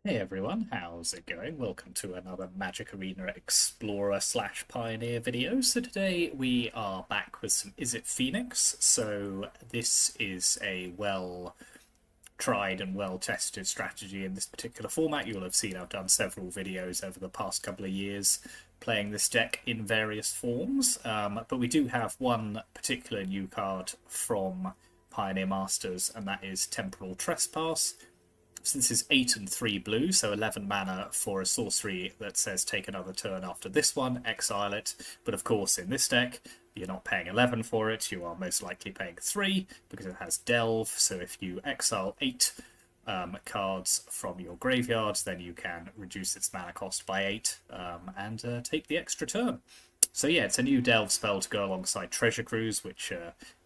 Hey everyone, how's it going? Welcome to another Magic Arena Explorer slash Pioneer video. So today we are back with some Izzet Phoenix. So this is a well tried and well tested strategy in this particular format. You'll have seen I've done several videos over the past couple of years playing this deck in various forms. But we do have one particular new card from Pioneer Masters, and that is Temporal Trespass. So this is 8 and 3 blue, so 11 mana for a sorcery that says take another turn after this one, exile it. But of course, in this deck, you're not paying 11 for it, you are most likely paying 3 because it has Delve. So if you exile 8 cards from your graveyard, then you can reduce its mana cost by 8 and take the extra turn. So yeah, it's a new Delve spell to go alongside Treasure Cruise, which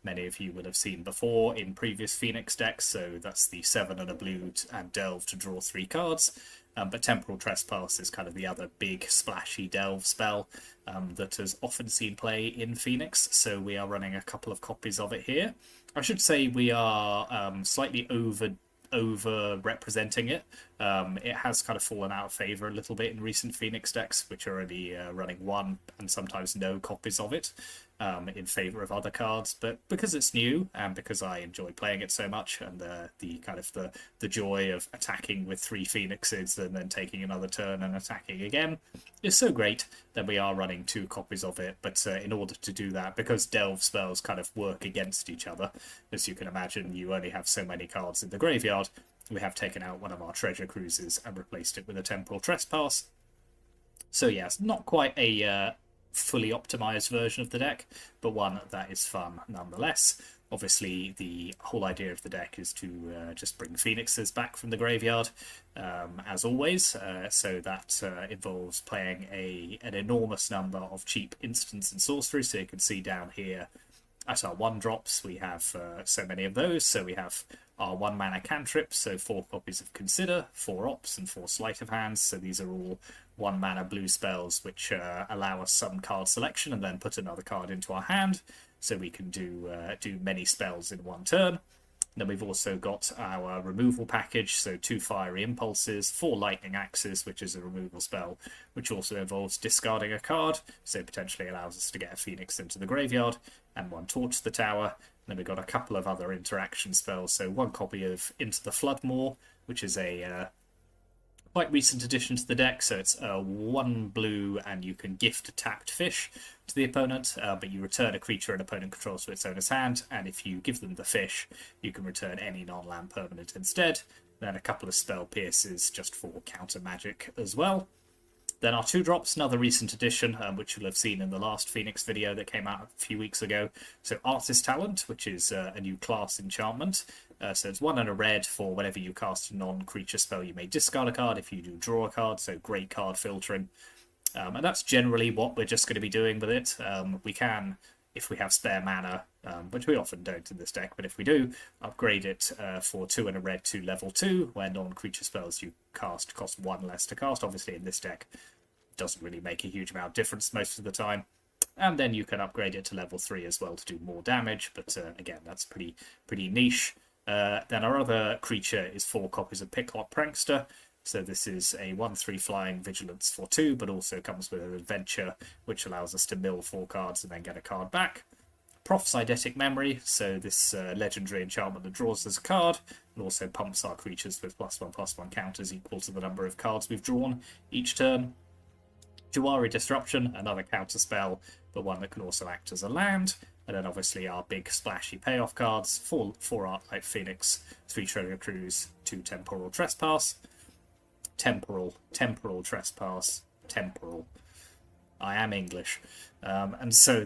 many of you will have seen before in previous Phoenix decks. So that's the 7 and a blue and Delve to draw 3 cards. But Temporal Trespass is kind of the other big splashy Delve spell that has often seen play in Phoenix. So we are running a couple of copies of it here. I should say we are slightly over representing it. It has kind of fallen out of favor a little bit in recent Phoenix decks, which are only running one and sometimes no copies of it in favor of other cards. But because it's new and because I enjoy playing it so much, and the kind of the joy of attacking with 3 Phoenixes and then taking another turn and attacking again is so great, then we are running 2 copies of it. But in order to do that, because Delve spells kind of work against each other, as you can imagine, you only have so many cards in the graveyard. We have taken out one of our Treasure Cruises and replaced it with a Temporal Trespass. So yes, not quite a fully optimized version of the deck, but one that is fun nonetheless. Obviously, the whole idea of the deck is to just bring Phoenixes back from the graveyard, as always. So that involves playing an enormous number of cheap instants and sorceries. So you can see down here at our 1-drops, we have so many of those. So we have our 1 mana cantrips, so 4 copies of Consider, 4 Ops, and 4 Sleight of Hands. So these are all 1 mana blue spells which allow us some card selection and then put another card into our hand. So we can do many spells in one turn. Then we've also got our removal package, so 2 Fiery Impulses, 4 Lightning Axes, which is a removal spell, which also involves discarding a card, so potentially allows us to get a Phoenix into the graveyard, and 1 Torch the Tower. Then we've got a couple of other interaction spells, so 1 copy of Into the Floodmoor, which is a quite recent addition to the deck, so it's 1 blue and you can gift a tapped fish to the opponent, but you return a creature an opponent controls to its owner's hand, and if you give them the fish, you can return any non-land permanent instead. Then a couple of spell pierces just for counter magic as well. Then our 2-drops, another recent addition, which you'll have seen in the last Phoenix video that came out a few weeks ago. So Artist Talent, which is a new class enchantment. So it's 1 and a red for whenever you cast a non-creature spell, you may discard a card if you do draw a card, so great card filtering. And that's generally what we're just going to be doing with it. We can, if we have spare mana, which we often don't in this deck, but if we do, upgrade it for 2 and a red to level 2, where non-creature spells you cast cost 1 less to cast. Obviously in this deck, it doesn't really make a huge amount of difference most of the time. And then you can upgrade it to level 3 as well to do more damage, but again, that's pretty niche. Then our other creature is 4 copies of Picklock Prankster. So this is a 1/3 flying vigilance for 2, but also comes with an adventure, which allows us to mill 4 cards and then get a card back. Proph's Eidetic Memory, so this legendary enchantment that draws us a card, and also pumps our creatures with +1/+1 counters equal to the number of cards we've drawn each turn. Jawari Disruption, another counter spell, but one that can also act as a land. And then obviously our big splashy payoff cards, 4 Arclight Phoenix, 3 Treasure Cruise, 2 Temporal Trespass. Temporal Trespass, Temporal. I am English, and so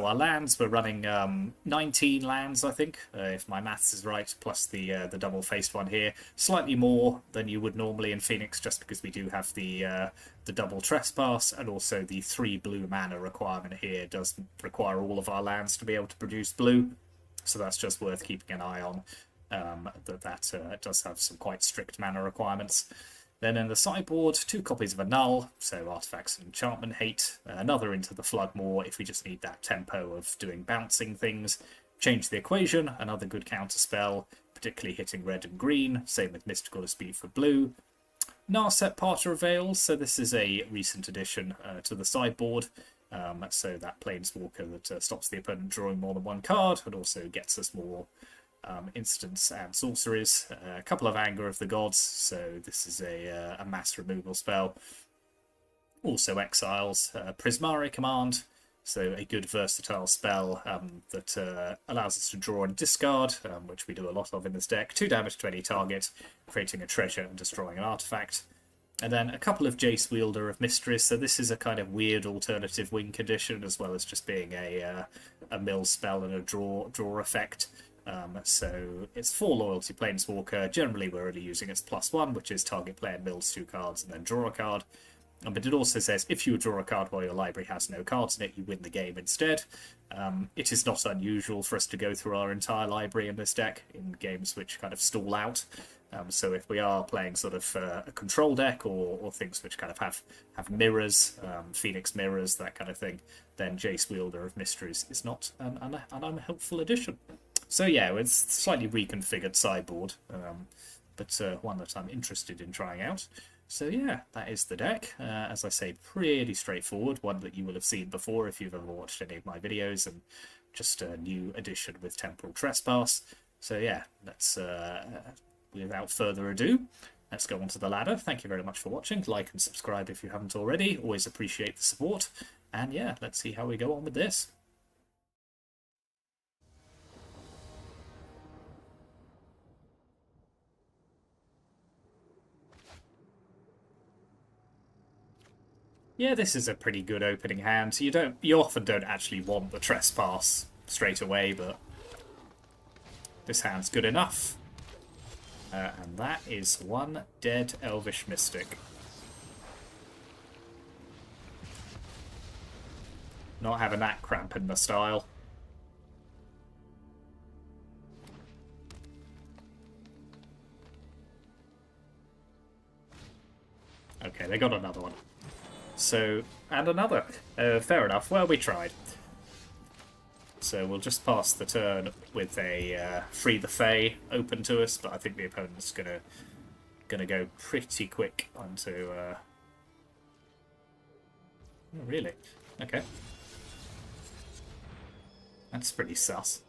our lands, we're running 19 lands, I think, if my maths is right, plus the double-faced one here. Slightly more than you would normally in Phoenix, just because we do have the double trespass, and also the 3 blue mana requirement here does require all of our lands to be able to produce blue. So that's just worth keeping an eye on. That does have some quite strict mana requirements. Then in the sideboard, 2 copies of a Null, so Artifacts and Enchantment Hate. Another Into the Floodmoor if we just need that tempo of doing bouncing things. Change the Equation, another good counter spell, particularly hitting red and green. Same with Mystical Speed for blue. Narset Parter of Veils, so this is a recent addition to the sideboard. So that Planeswalker that stops the opponent drawing more than one card and also gets us more instants and sorceries. A couple of Anger of the Gods, so this is a mass removal spell. Also exiles Prismari Command, so a good versatile spell that allows us to draw and discard, which we do a lot of in this deck. 2 damage to any target, creating a treasure and destroying an artifact. And then a couple of Jace Wielder of Mysteries, so this is a kind of weird alternative win condition, as well as just being a mill spell and a draw effect. So it's 4 loyalty Planeswalker. Generally we're only using its +1, which is target player mills 2 cards and then draw a card. But it also says if you draw a card while your library has no cards in it, you win the game instead. It is not unusual for us to go through our entire library in this deck in games which kind of stall out. So if we are playing sort of a control deck or things which kind of have mirrors, Phoenix mirrors, that kind of thing, then Jace Wielder of Mysteries is not an unhelpful addition. So yeah, it's slightly reconfigured sideboard, but one that I'm interested in trying out. So yeah, that is the deck. As I say, pretty straightforward, one that you will have seen before if you've ever watched any of my videos, and just a new addition with Temporal Trespass. So yeah, let's, without further ado, let's go on to the ladder. Thank you very much for watching. Like and subscribe if you haven't already. Always appreciate the support. And yeah, let's see how we go on with this. Yeah, this is a pretty good opening hand. You often don't actually want the Trespass straight away, but this hand's good enough. And that is 1 dead Elvish Mystic. Not having that cramp in the style. Okay, they got another one. So, and another. Fair enough. Well, we tried. So we'll just pass the turn with a Free the Fae open to us, but I think the opponent's gonna go pretty quick onto. Oh, really? Okay. That's pretty sus.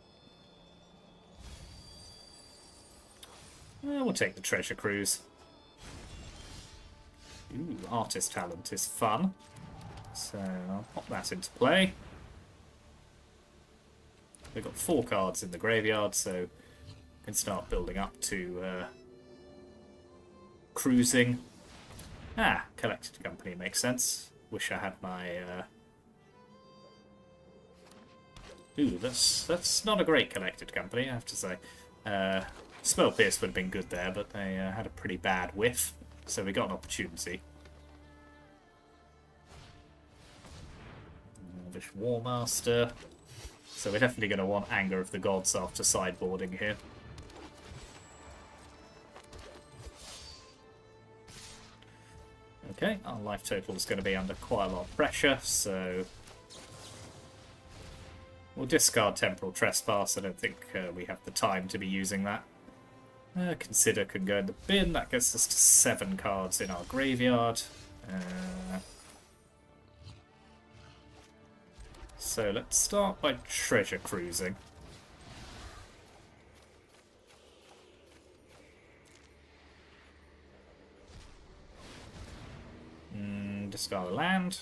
We'll take the Treasure Cruise. Ooh, Artist Talent is fun. So I'll pop that into play. We've got 4 cards in the graveyard, so we can start building up to cruising. Collected Company makes sense. Wish I had my... Ooh, that's not a great Collected Company, I have to say. Spell Pierce would have been good there, but they had a pretty bad whiff. So we got an opportunity. Elvish Warmaster. So we're definitely going to want Anger of the Gods after sideboarding here. Okay, our life total is going to be under quite a lot of pressure, so we'll discard Temporal Trespass. I don't think we have the time to be using that. Consider can go in the bin. That gets us to 7 cards in our graveyard. So let's start by treasure cruising. Discard a land.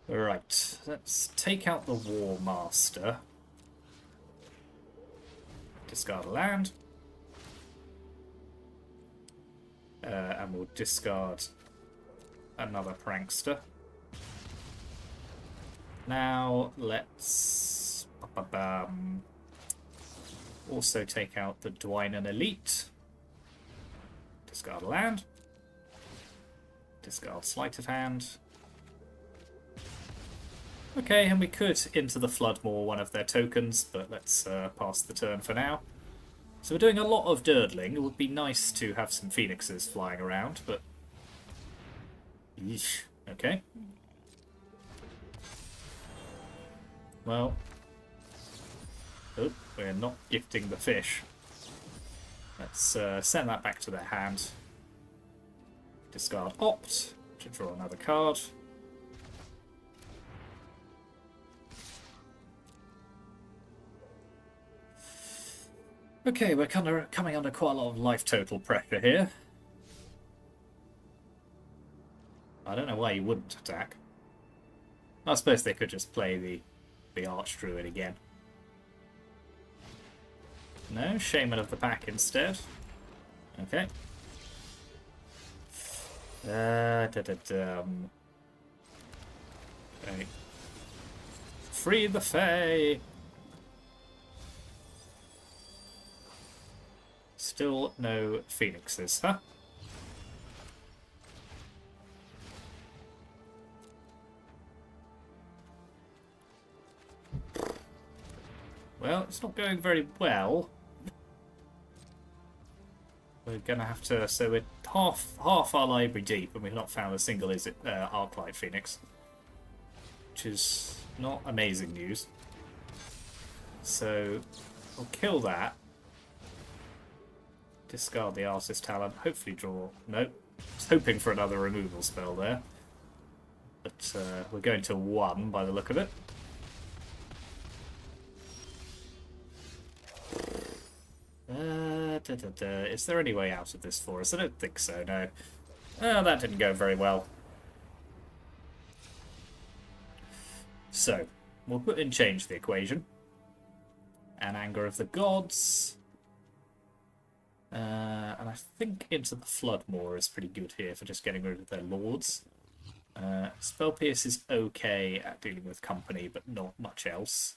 Right, let's take out the War Master. Discard a land. And we'll discard another Prankster. Now let's also take out the Dwynen Elite. Discard a land. Discard Sleight of Hand. Okay, and we could into the Floodmoor one of their tokens, but let's pass the turn for now. So we're doing a lot of durdling. It would be nice to have some Phoenixes flying around, but... Yeesh. Okay. Well... Oh, we're not gifting the fish. Let's send that back to their hand. Discard Opt to draw another card. Okay, we're kind of coming under quite a lot of life total pressure here. I don't know why you wouldn't attack. I suppose they could just play the Archdruid again. No, Shaman of the Pack instead. Okay. Okay. Free the Fae! Still no Phoenixes, huh? Well, it's not going very well. We're gonna have to. So we're half our library deep, and we've not found a single Arclight Phoenix, which is not amazing news. So we'll kill that. Discard the Artist Talent. Hopefully draw. Nope. I was hoping for another removal spell there, but we're going to 1 by the look of it. Is there any way out of this for us? I don't think so, no. That didn't go very well. So, we'll put in Change the Equation. And Anger of the Gods. And I think Into the Floodmoor is pretty good here for just getting rid of their lords. Spell Pierce is okay at dealing with company, but not much else.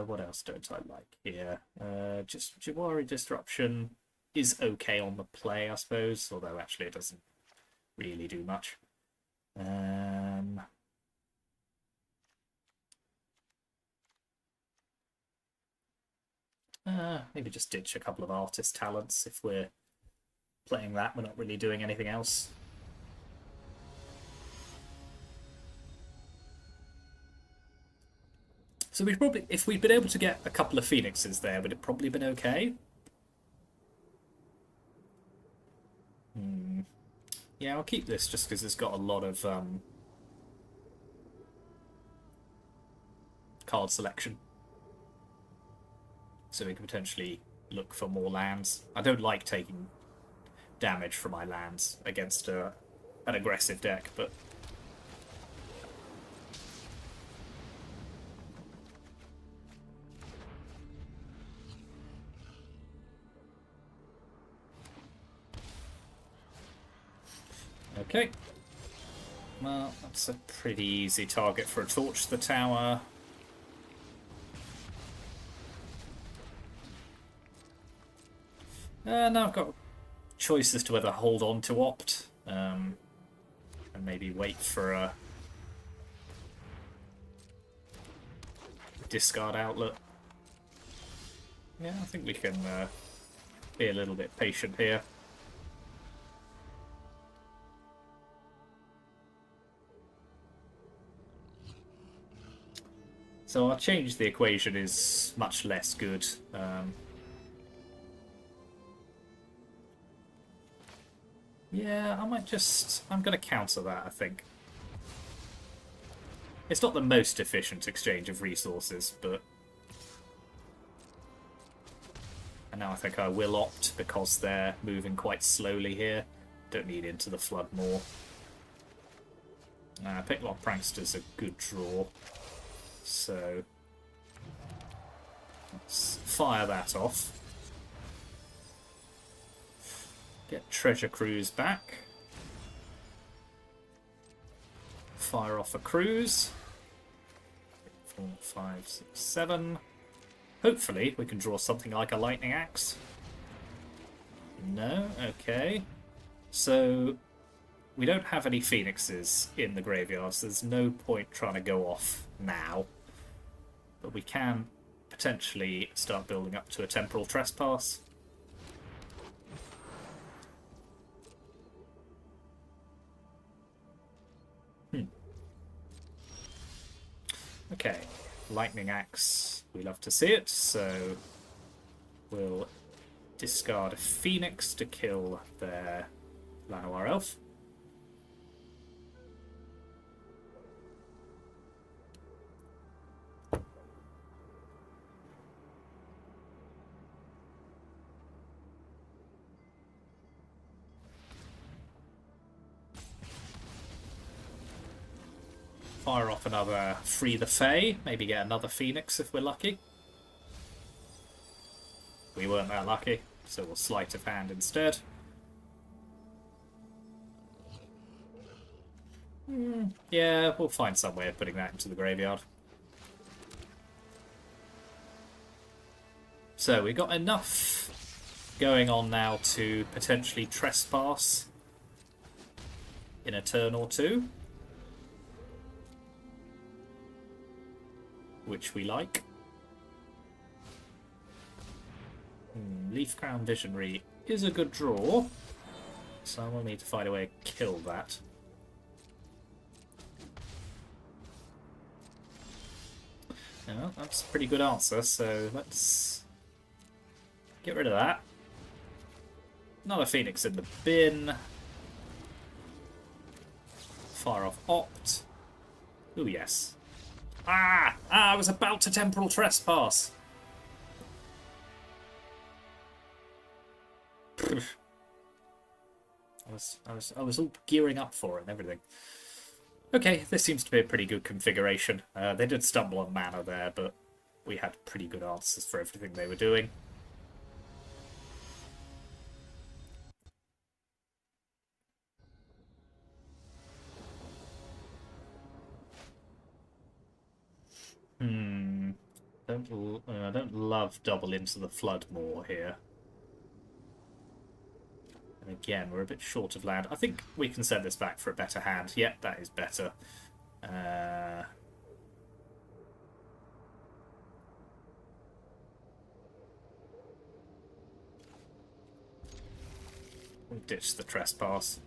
What else don't I like here? Just Jawari Disruption is okay on the play, I suppose, although actually it doesn't really do much. Maybe just ditch a couple of Artist Talents if we're playing that. We're not really doing anything else. So we probably, if we'd been able to get a couple of Phoenixes there, would it probably been okay? Yeah, I'll keep this just because it's got a lot of card selection. So we can potentially look for more lands. I don't like taking damage from my lands against an aggressive deck, but... Okay. Well, that's a pretty easy target for a Torch the Tower. Now I've got a choice as to whether hold on to Opt and maybe wait for a discard outlet. Yeah, I think we can be a little bit patient here. So our Change the Equation is much less good. Yeah, I might just... I'm going to counter that, I think. It's not the most efficient exchange of resources, but... And now I think I will opt because they're moving quite slowly here. Don't need Into the Floodmoor. Picklock Prankster's a good draw. So... let's fire that off. Get Treasure Cruise back. Fire off a cruise. 4, 5, 6, 7. Hopefully we can draw something like a Lightning Axe. No? Okay. So we don't have any Phoenixes in the graveyard, so there's no point trying to go off now. But we can potentially start building up to a Temporal Trespass. Okay, Lightning Axe We love to see it, so we'll discard a Phoenix to kill their Llanowar Elf. Fire off another Free the Fae, maybe get another Phoenix if we're lucky. We weren't that lucky, so we'll Sleight of Hand instead. Yeah, we'll find some way of putting that into the graveyard. So we've got enough going on now to potentially trespass in a turn or two, which we like. Leaf Crown Visionary is a good draw, so we'll need to find a way to kill that. Yeah, that's a pretty good answer, so let's get rid of that. Another Phoenix in the bin. Fire off Opt. Ooh, yes. I was about to Temporal Trespass. I was all gearing up for it and everything. Okay, this seems to be a pretty good configuration. They did stumble on mana there, but we had pretty good answers for everything they were doing. I don't love double into the Flood more here. And again, we're a bit short of land. I think we can send this back for a better hand. Yep, that is better. We'll ditch the Trespass.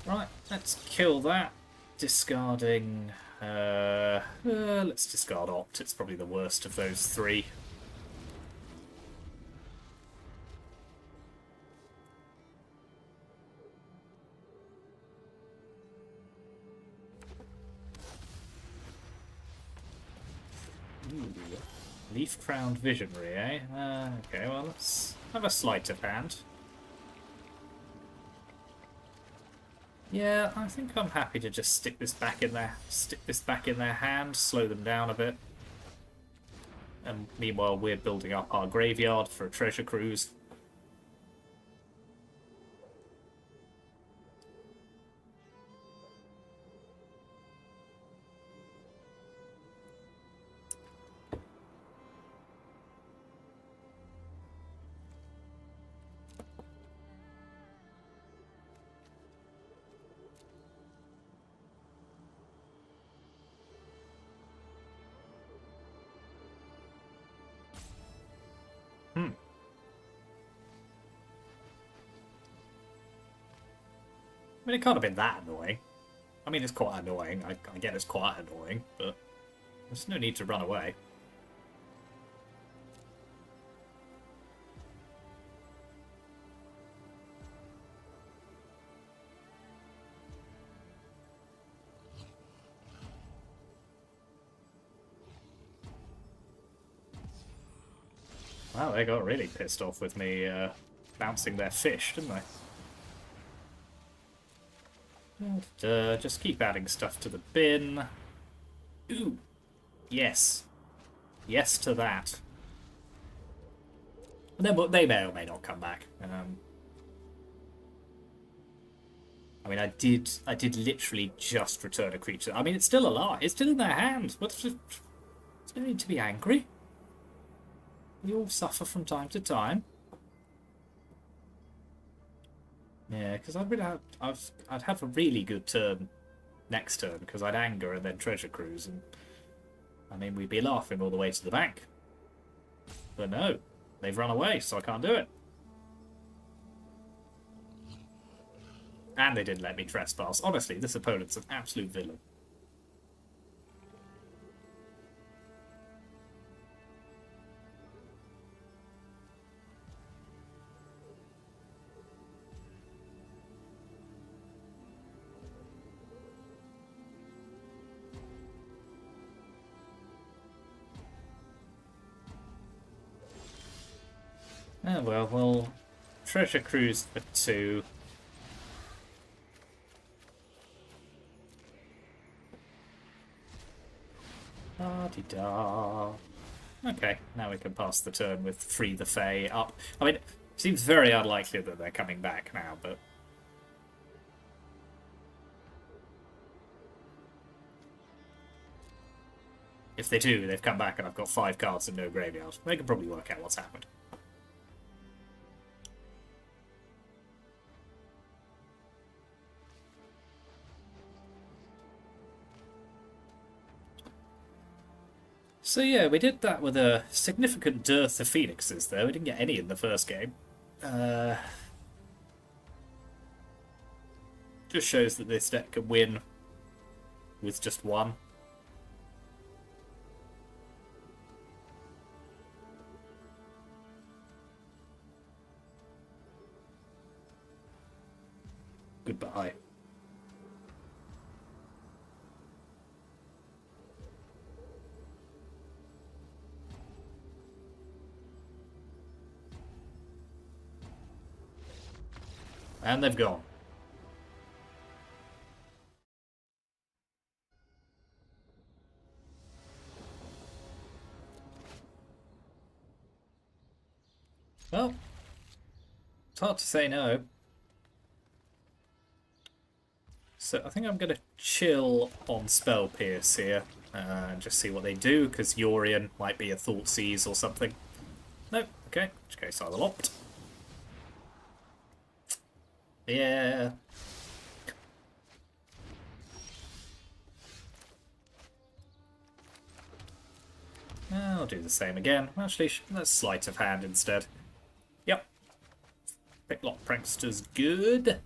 Right, let's kill that. Discarding... let's discard Opt. It's probably the worst of those three. Ooh, Leaf-Crowned Visionary, eh? Okay, well, let's have a Sleight of Hand. Yeah, I think I'm happy to just stick this back in their hand, slow them down a bit. And meanwhile, we're building up our graveyard for a treasure cruise. I mean, it can't have been that annoying. I mean, it's quite annoying. I get it's quite annoying, but there's no need to run away. Wow, they got really pissed off with me bouncing their fish, didn't they? Just keep adding stuff to the bin. Ooh, yes. Yes to that. They may or may not come back. I mean, I did literally just return a creature. I mean, it's still alive. It's still in their hand. There's no need to be angry. We all suffer from time to time. Yeah, because I'd have a really good turn next turn because I'd anger and then treasure cruise, and I mean we'd be laughing all the way to the bank. But no, they've run away, so I can't do it. And they didn't let me trespass. Honestly, this opponent's an absolute villain. Oh well, we'll treasure cruise for 2. Da-de-da. Okay, now we can pass the turn with Free the Fae up. I mean, it seems very unlikely that they're coming back now, but... if they do, they've come back and I've got 5 cards and no graveyard. They can probably work out what's happened. So yeah, we did that with a significant dearth of Phoenixes, though. We didn't get any in the first game. Just shows that this deck can win with just one. Goodbye. And they've gone. Well, it's hard to say no. So I think I'm going to chill on Spell Pierce here and just see what they do, because Yorion might be a Thoughtseize or something. No, okay, in which case I'll opt. Yeah. I'll do the same again. Actually, let's Sleight of Hand instead. Yep. Picklock Prankster's good.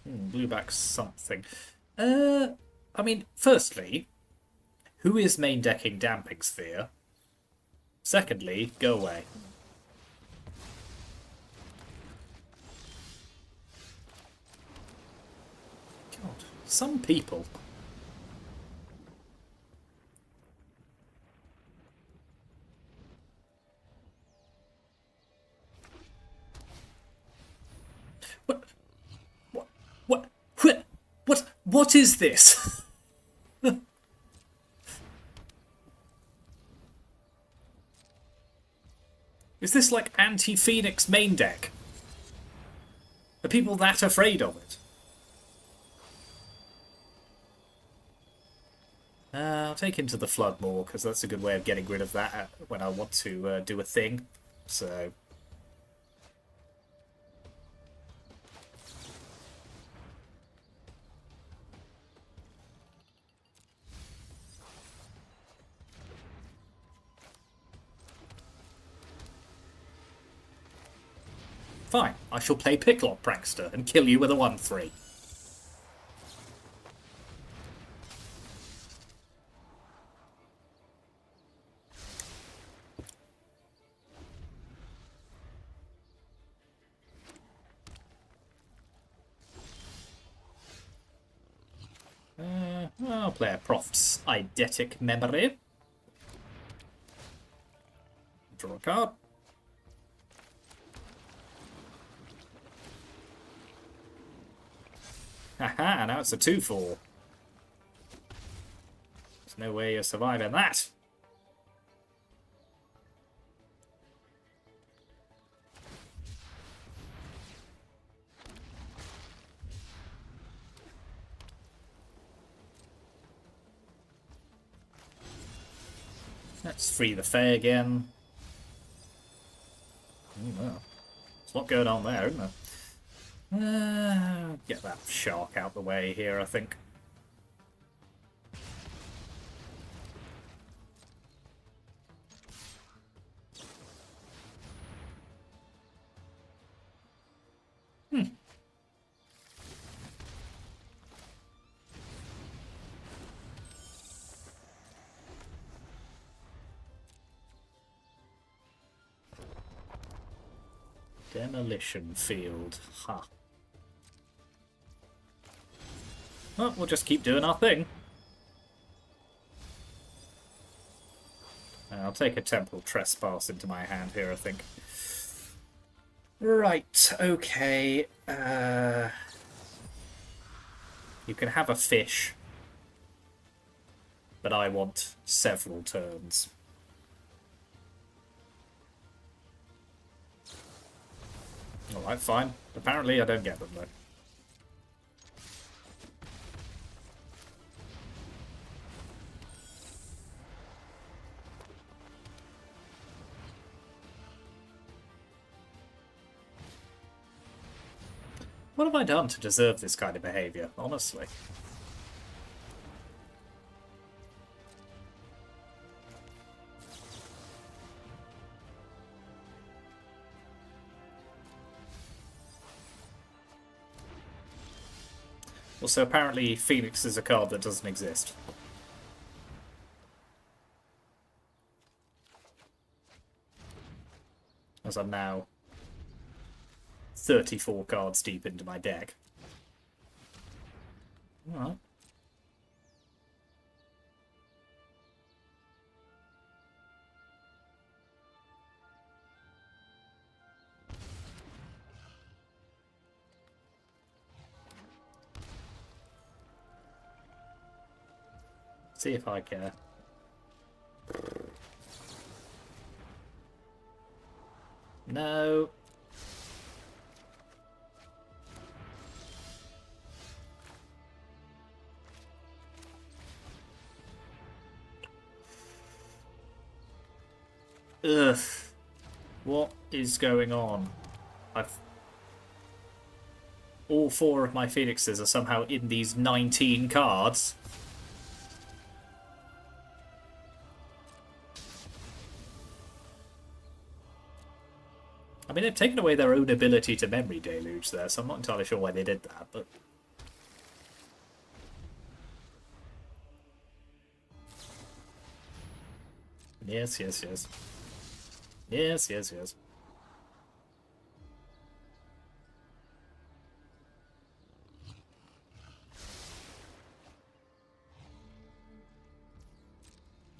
Blueback's something. I mean, firstly, who is main decking Damping Sphere? Secondly, go away. God, some people. What is this? Is this like anti-Phoenix main deck? Are people that afraid of it? I'll take Into the Flood more, because that's a good way of getting rid of that when I want to do a thing. So... fine, I shall play Picklock Prankster and kill you with a 1/3. I'll play a Proft's Eidetic Memory. Draw a card. Haha, now it's a 2/4. There's no way you're surviving that. Let's free the Fae again. Well, there's a lot going on there, isn't there? Get that shark out the way here, I think. Demolition field. Ha. Well, we'll just keep doing our thing. I'll take a Temporal Trespass into my hand here, I think. Right, okay. You can have a fish, but I want several turns. Alright, fine. Apparently I don't get them, though. What have I done to deserve this kind of behaviour, honestly? Also, apparently Phoenix is a card that doesn't exist. As I'm now 34 cards deep into my deck. Alright. See if I care. No. Ugh. What is going on? All 4 of my Phoenixes are somehow in these 19 cards. I mean, they've taken away their own ability to memory deluge there, so I'm not entirely sure why they did that, but... Yes, yes, yes. Yes, yes, yes.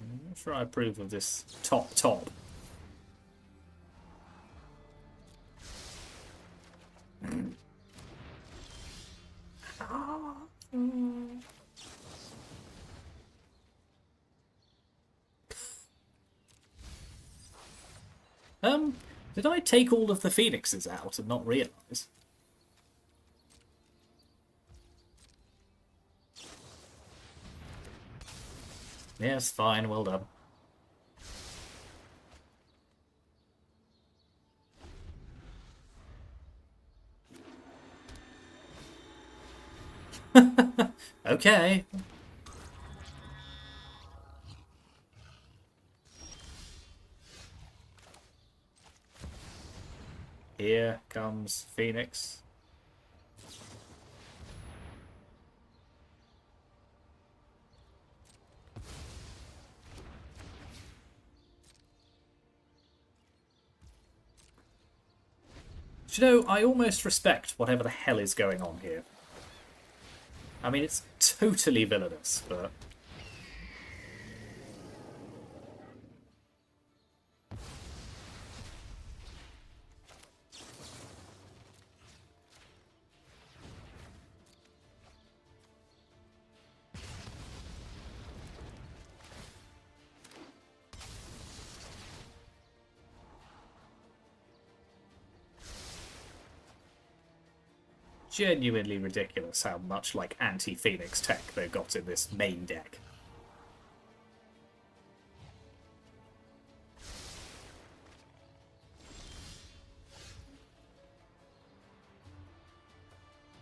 I'm not sure I approve of this top. Did I take all of the Phoenixes out and not realise? Yes, fine, well done. Okay. Here comes Phoenix. Do you know, I almost respect whatever the hell is going on here. I mean, it's totally villainous, but... genuinely ridiculous how much, like, anti-Phoenix tech they've got in this main deck.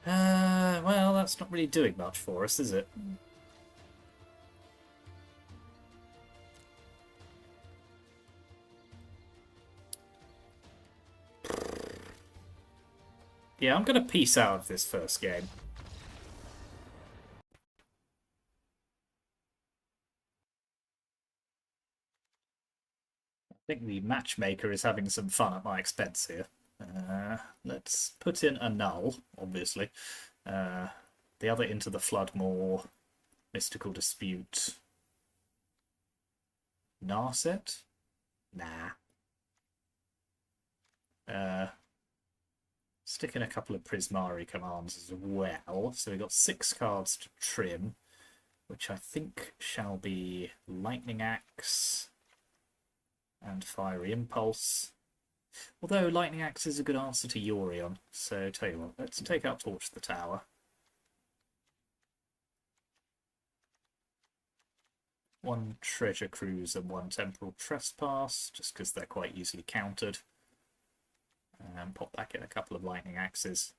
Well, that's not really doing much for us, is it? Yeah, I'm going to peace out of this first game. I think the matchmaker is having some fun at my expense here. Let's put in a null, obviously. The other Into the Floodmoor, Mystical Dispute. Narset? Nah. Stick in a couple of Prismari commands as well. So we've got 6 cards to trim, which I think shall be Lightning Axe and Fiery Impulse. Although Lightning Axe is a good answer to Yorion, so tell you what, let's take out Torch the Tower. One Treasure Cruise and 1 Temporal Trespass, just because they're quite easily countered. And pop back in a couple of Lightning Axes.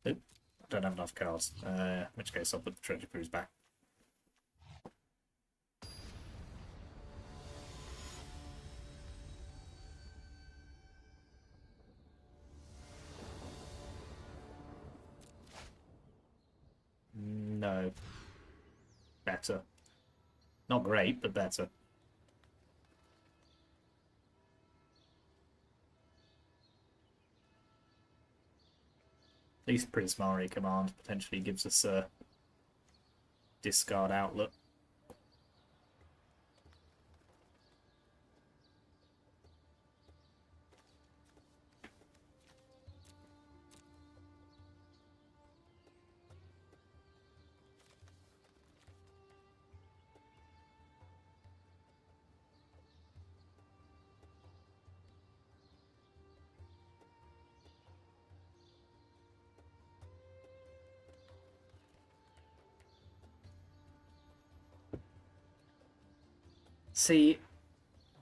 Nope, I don't have enough cards. In which case I'll put the Treasure Cruise back. No. Better. Not great, but better. At least Prismari command potentially gives us a discard outlet. See,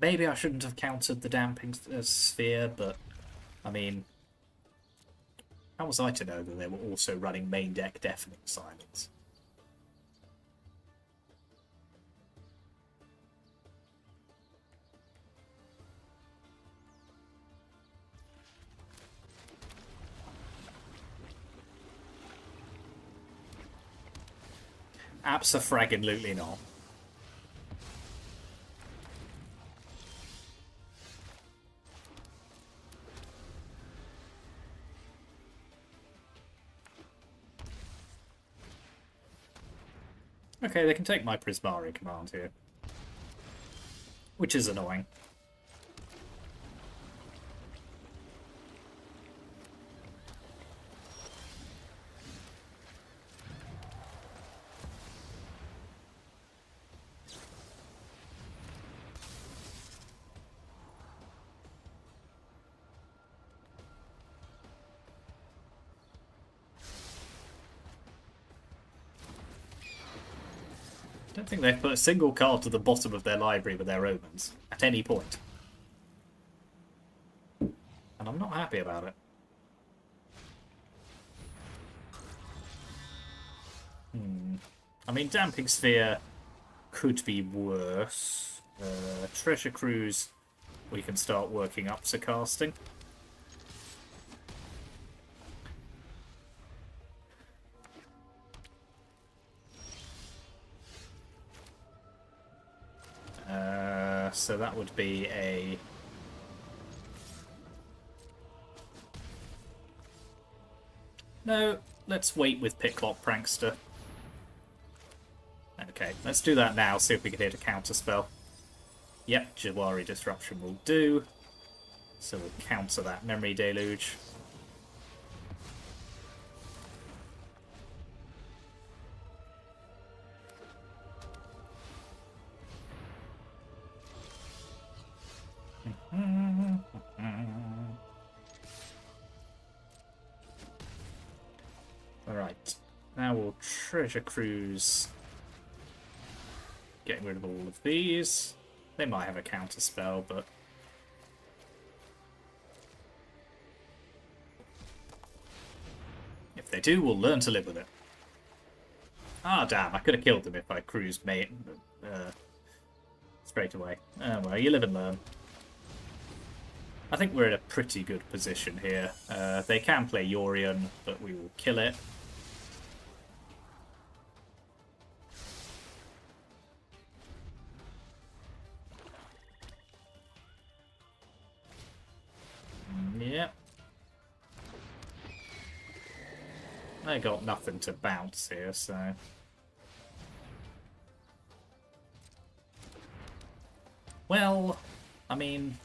maybe I shouldn't have countered the Damping Sphere, but, I mean, how was I to know that they were also running main deck Deafening Silence? Abso-fraggin-lutely not. Okay, they can take my Prismari command here. Which is annoying. I don't think they've put a single card to the bottom of their library with their omens at any point. And I'm not happy about it. I mean, Damping Sphere could be worse. Treasure Cruise, we can start working up to casting. So that would be a... No, let's wait with Picklock Prankster. Okay, let's do that now, see if we can hit a counter spell. Yep, Jawari Disruption will do. So we'll counter that Memory Deluge. Alright, now we'll Treasure Cruise. Getting rid of all of these. They might have a counter spell, but... if they do, we'll learn to live with it. Ah, damn, I could have killed them if I cruised straight away. Oh, well, you live and learn. I think we're in a pretty good position here. They can play Yorion, but we will kill it. I got nothing to bounce here, so... Well, I mean...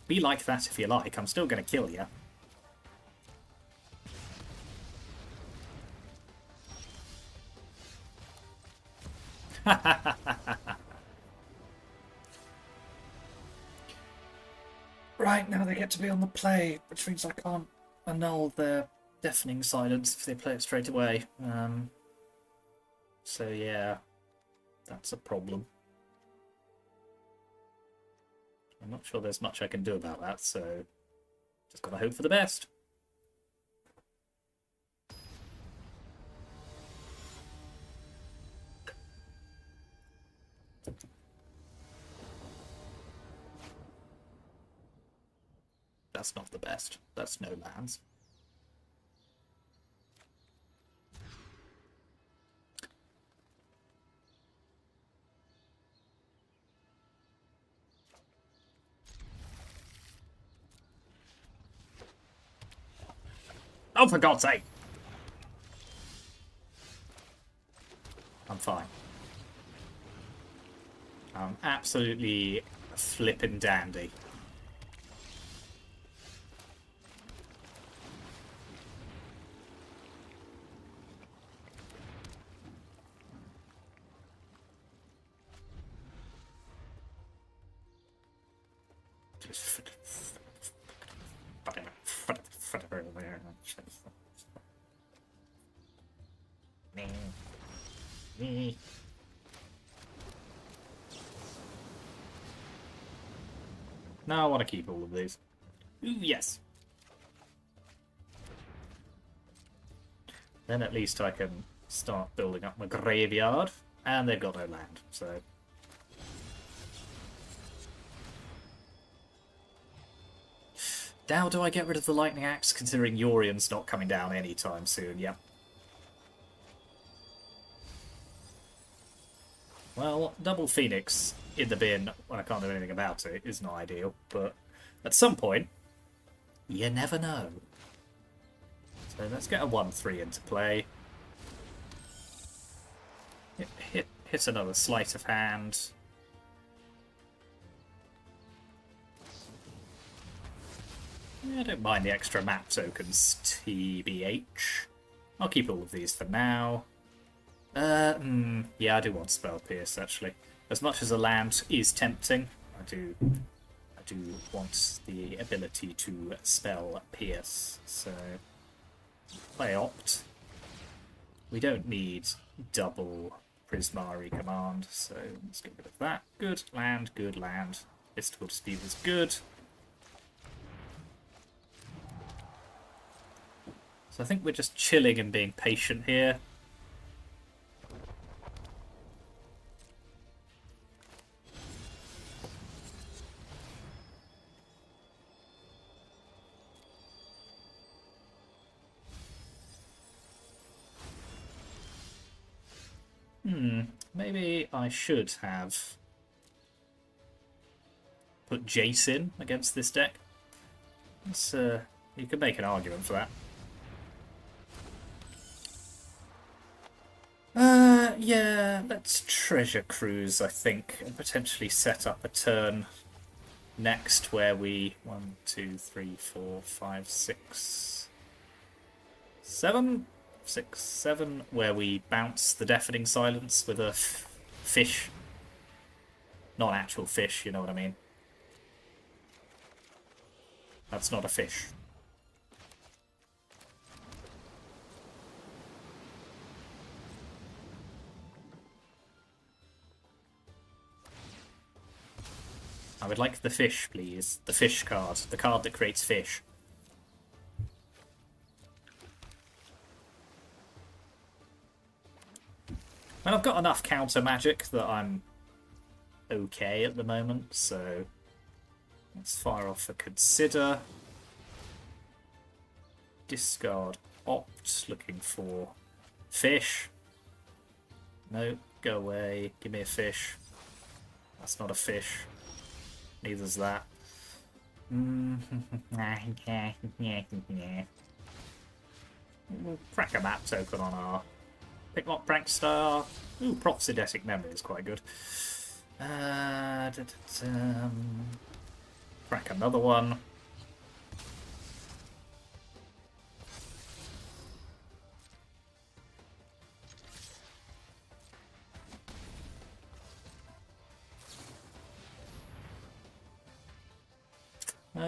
Be like that if you like, I'm still gonna kill you. Right, now they get to be on the play, which means I can't annul their deafening silence if they play it straight away. So yeah, that's a problem. I'm not sure there's much I can do about that, so just gotta hope for the best. That's not the best. That's no lands. Oh, for God's sake! I'm fine. I'm absolutely flippin' dandy. No, I want to keep all of these. Ooh, yes. Then at least I can start building up my graveyard. And they've got no land, so... Now do I get rid of the Lightning Axe, considering Yorion's not coming down anytime soon? Yep. Well, double Phoenix in the bin when I can't do anything about it isn't ideal, but at some point, you never know. So let's get a 1-3 into play. Hit another sleight of hand. Yeah, I don't mind the extra map tokens, TBH. I'll keep all of these for now. Yeah, I do want Spell Pierce, actually. As much as a land is tempting, I do want the ability to Spell Pierce, so... Play Opt. We don't need double Prismari command, so let's get rid of that. Good land, good land. Mystical Dispute is good. So I think we're just chilling and being patient here. Maybe I should have put Jace in against this deck. It's, you could make an argument for that. Yeah, let's Treasure Cruise, I think, and potentially set up a turn next where we 1, 2, 3, 4, 5, 6, 7, 6, 7, where we bounce the Deafening Silence with a fish. Not actual fish, you know what I mean. That's not a fish. I would like the fish, please. The fish card. The card that creates fish. And I've got enough counter magic that I'm okay at the moment, so let's fire off a Consider. Discard Opt, looking for fish. No, go away. Give me a fish. That's not a fish. Neither's that. We'll crack a map token on our Picklock Prankster. Ooh, Prophecydetic Memory is quite good. Crack another one.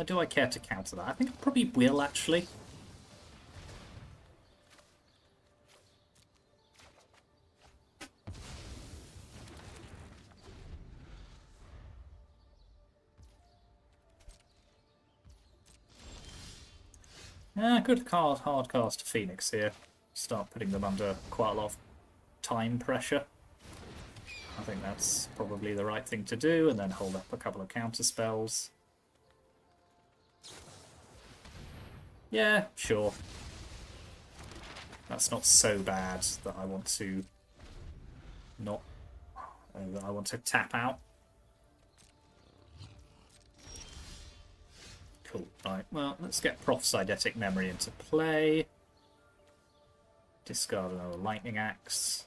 Do I care to counter that? I think I probably will, actually. Good card, hard cast Phoenix here. Start putting them under quite a lot of time pressure. I think that's probably the right thing to do, and then hold up a couple of counter spells. Yeah, sure. That's not so bad that I want to not... that I want to tap out. Cool. Right, well, let's get Prophecydetic Memory into play. Discard another Lightning Axe.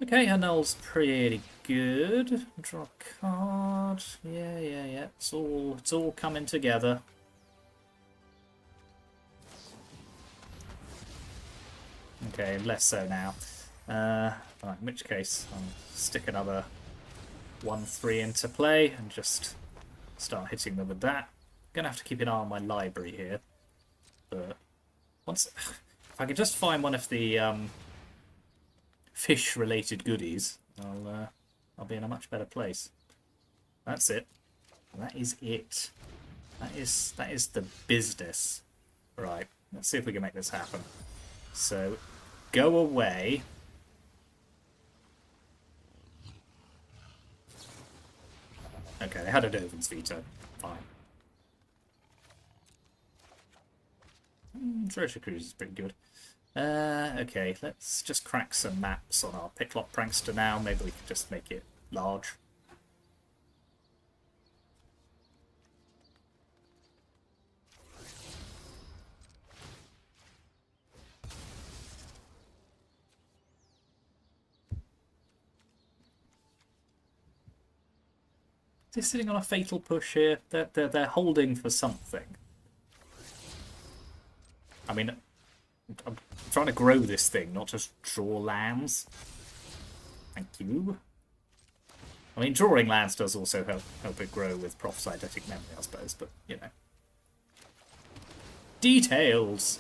Okay, her null's pretty good. Draw a card. Yeah. It's all coming together. Okay, less so now. Right, in which case, I'll stick another 1/3 into play and just start hitting them with that. I'm gonna have to keep an eye on my library here, but if I can just find one of the fish-related goodies, I'll be in a much better place. That's it. That is it. That is the business. Right. Let's see if we can make this happen. So, go away. Okay, they had a Dovin's veto. Fine. Treasure Cruise is pretty good. Okay, let's just crack some maps on our Picklock Prankster now. Maybe we can just make it large. They're sitting on a fatal push here. They're holding for something. I mean, I'm trying to grow this thing, not just draw lands. Thank you. I mean, drawing lands does also help it grow with Prophecydetic Memory, I suppose, but, you know. Details!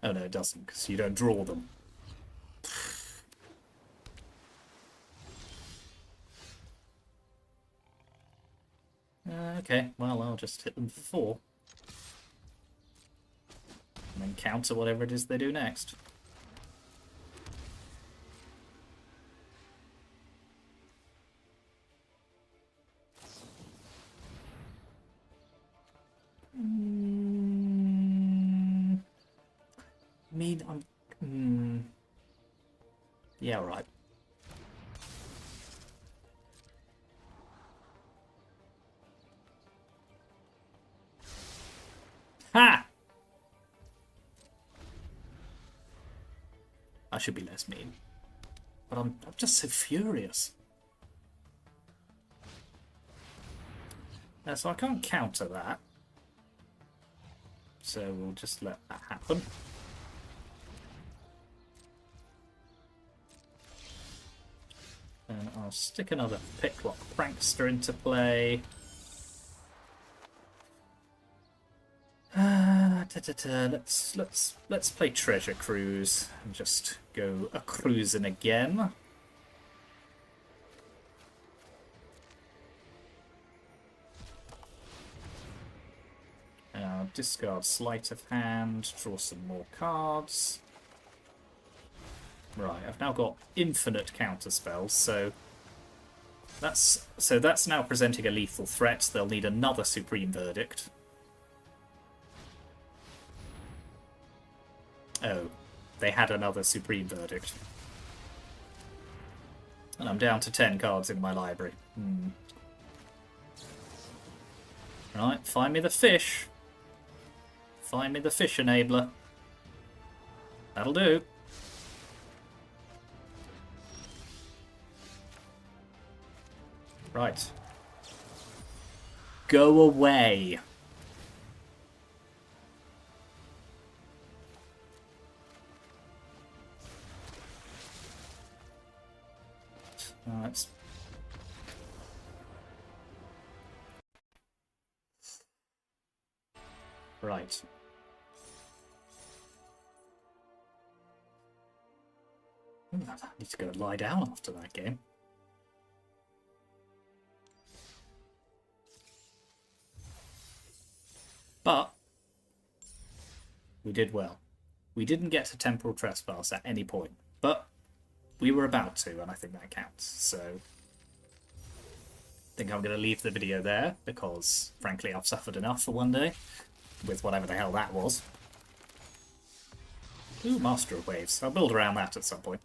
Oh no, it doesn't, because you don't draw them. Okay, well, I'll just hit them for 4. And then counter whatever it is they do next. I mean, yeah, right. Ha! I should be less mean. But I'm just so furious. So I can't counter that. So we'll just let that happen. And I'll stick another Picklock Prankster into play. Let's play Treasure Cruise and just go a cruising again. Discard Sleight of Hand, draw some more cards. Right, I've now got infinite counter spells, so that's now presenting a lethal threat. They'll need another Supreme Verdict. Oh, they had another Supreme Verdict. And I'm down to 10 cards in my library. Right, find me the fish. Find me the fish enabler. That'll do. Right. Go away. Right. Right. I need to go lie down after that game. But we did well. We didn't get to Temporal Trespass at any point, but we were about to, and I think that counts. So I think I'm going to leave the video there because, frankly, I've suffered enough for one day with whatever the hell that was. Ooh, Master of Waves. I'll build around that at some point.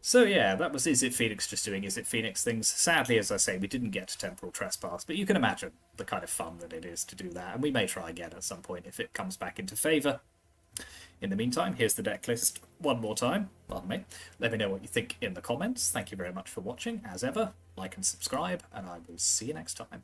So yeah, that was Izzet Phoenix just doing Izzet Phoenix things. Sadly, as I say, we didn't get to Temporal Trespass, but you can imagine the kind of fun that it is to do that, and we may try again at some point if it comes back into favour. In the meantime, here's the deck list one more time. Pardon me. Let me know what you think in the comments. Thank you very much for watching. As ever, like and subscribe, and I will see you next time.